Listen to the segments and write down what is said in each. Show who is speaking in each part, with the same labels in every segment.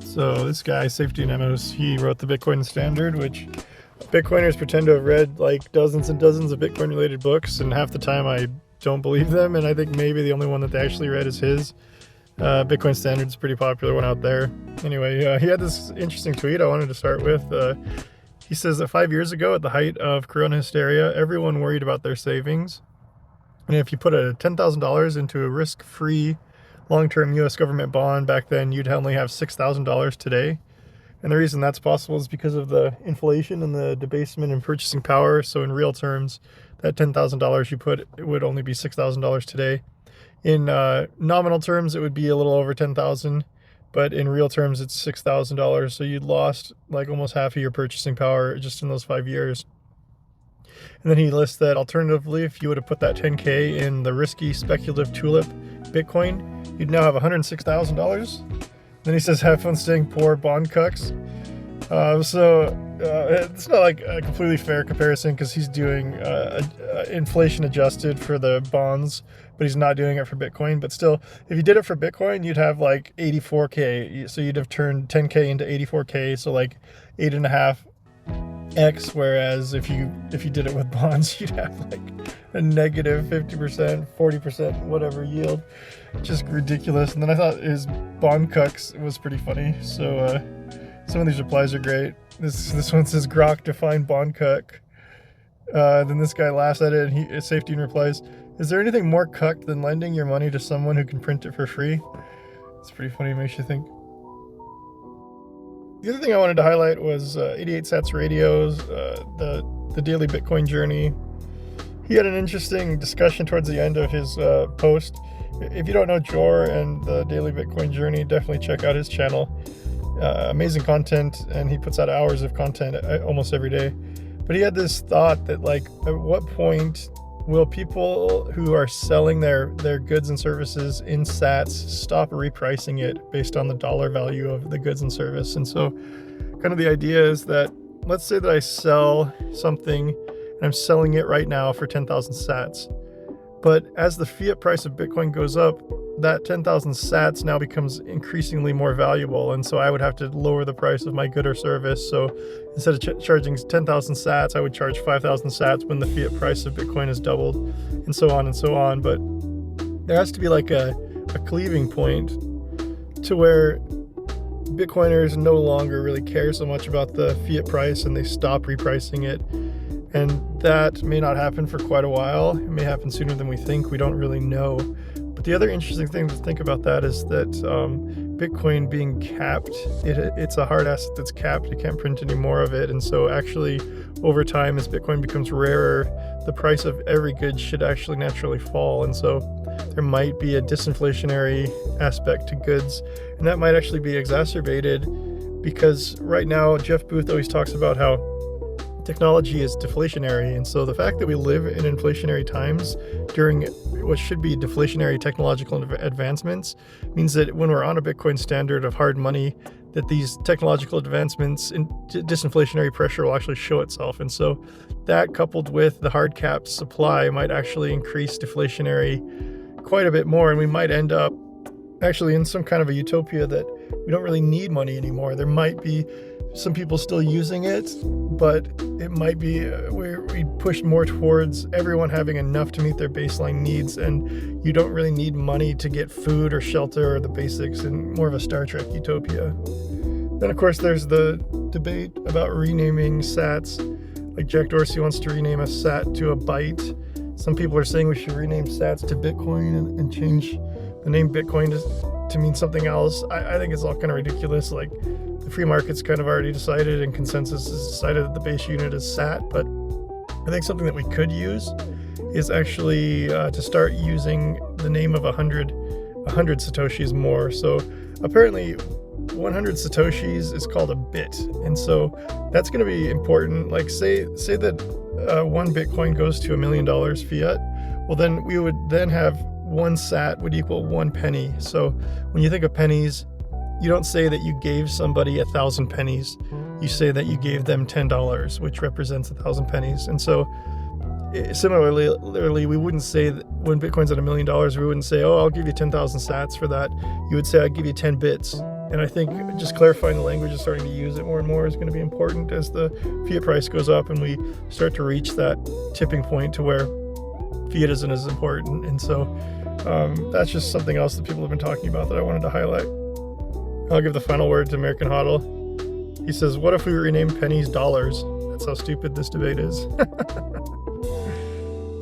Speaker 1: So this guy, Saifedean, he wrote the Bitcoin Standard, which Bitcoiners pretend to have read like dozens and dozens of Bitcoin-related books, and half the time I don't believe them, and I think maybe the only one that they actually read is his. Bitcoin Standard is a pretty popular one out there. Anyway, he had this interesting tweet I wanted to start with. He says that 5 years ago, at the height of Corona hysteria, everyone worried about their savings. And if you put $10,000 into a risk-free long-term U.S. government bond back then, you'd only have $6,000 today. And the reason that's possible is because of the inflation and the debasement in purchasing power. So in real terms, that $10,000 you put, it would only be $6,000 today. In nominal terms, it would be a little over $10,000, but in real terms, it's $6,000. So you'd lost like almost half of your purchasing power just in those 5 years. And then he lists that alternatively, if you would have put that $10K in the risky speculative tulip Bitcoin, you'd now have $106,000. Then he says, have fun staying poor, Bondcucks. It's not like a completely fair comparison because he's doing inflation adjusted for the bonds, but he's not doing it for Bitcoin. But still, if you did it for Bitcoin, you'd have like 84K. So you'd have turned 10K into 84K. So like 8.5x. Whereas if you did it with bonds, you'd have like a negative 50%, 40%, whatever yield. Just ridiculous. And then I thought his Bondcucks was pretty funny. So some of these replies are great. This one says, Grok define Bondcuck. Then this guy laughs at it, and Saifedean replies, is there anything more cucked than lending your money to someone who can print it for free? It's pretty funny, makes you think. The other thing I wanted to highlight was 88 Sats Radio's, the daily Bitcoin journey. He had an interesting discussion towards the end of his post. If you don't know Jor and the daily Bitcoin journey, definitely check out his channel. Amazing content, and he puts out hours of content almost every day. But he had this thought that, like, at what point will people who are selling their goods and services in sats stop repricing it based on the dollar value of the goods and service? And so kind of the idea is that, let's say that I sell something and I'm selling it right now for 10,000 sats. But as the fiat price of Bitcoin goes up, that 10,000 sats now becomes increasingly more valuable. And so I would have to lower the price of my good or service. So instead of charging 10,000 sats, I would charge 5,000 sats when the fiat price of Bitcoin has doubled, and so on and so on. But there has to be like a cleaving point to where Bitcoiners no longer really care so much about the fiat price and they stop repricing it. And that may not happen for quite a while. It may happen sooner than we think. We don't really know. But the other interesting thing to think about that is that Bitcoin being capped, it's a hard asset that's capped. You can't print any more of it. And so actually, over time, as Bitcoin becomes rarer, the price of every good should actually naturally fall. And so there might be a disinflationary aspect to goods. And that might actually be exacerbated because right now, Jeff Booth always talks about how technology is deflationary, and so the fact that we live in inflationary times during what should be deflationary technological advancements means that when we're on a Bitcoin standard of hard money, that these technological advancements and disinflationary pressure will actually show itself. And so that, coupled with the hard capped supply, might actually increase deflationary quite a bit more, and we might end up actually in some kind of a utopia that we don't really need money anymore. There might be some people still using it, but it might be where we push more towards everyone having enough to meet their baseline needs, and you don't really need money to get food or shelter or the basics, in more of a Star Trek utopia. Then, of course, there's the debate about renaming sats. Like Jack Dorsey wants to rename a sat to a byte. Some people are saying we should rename sats to Bitcoin and change the name Bitcoin to mean something else. I think it's all kind of ridiculous. Like, the free market's kind of already decided, and consensus has decided that the base unit is sat. But I think something that we could use is actually to start using the name of 100 satoshis more. So apparently 100 satoshis is called a bit, and so that's going to be important. Like say that one Bitcoin goes to $1 million fiat. Well, then we would then have one sat would equal 1 penny. So when you think of pennies, you don't say that you gave somebody 1,000 pennies. You say that you gave them $10, which represents 1,000 pennies. And so similarly, we wouldn't say that when Bitcoin's at $1 million, we wouldn't say, oh, I'll give you 10,000 sats for that. You would say, I'll give you 10 bits. And I think just clarifying the language and starting to use it more and more is going to be important as the fiat price goes up and we start to reach that tipping point to where fiat isn't as important. And so that's just something else that people have been talking about that I wanted to highlight. I'll give the final word to American Hodl. He says, what if we rename pennies dollars? That's how stupid this debate is. All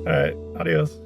Speaker 1: right, adios.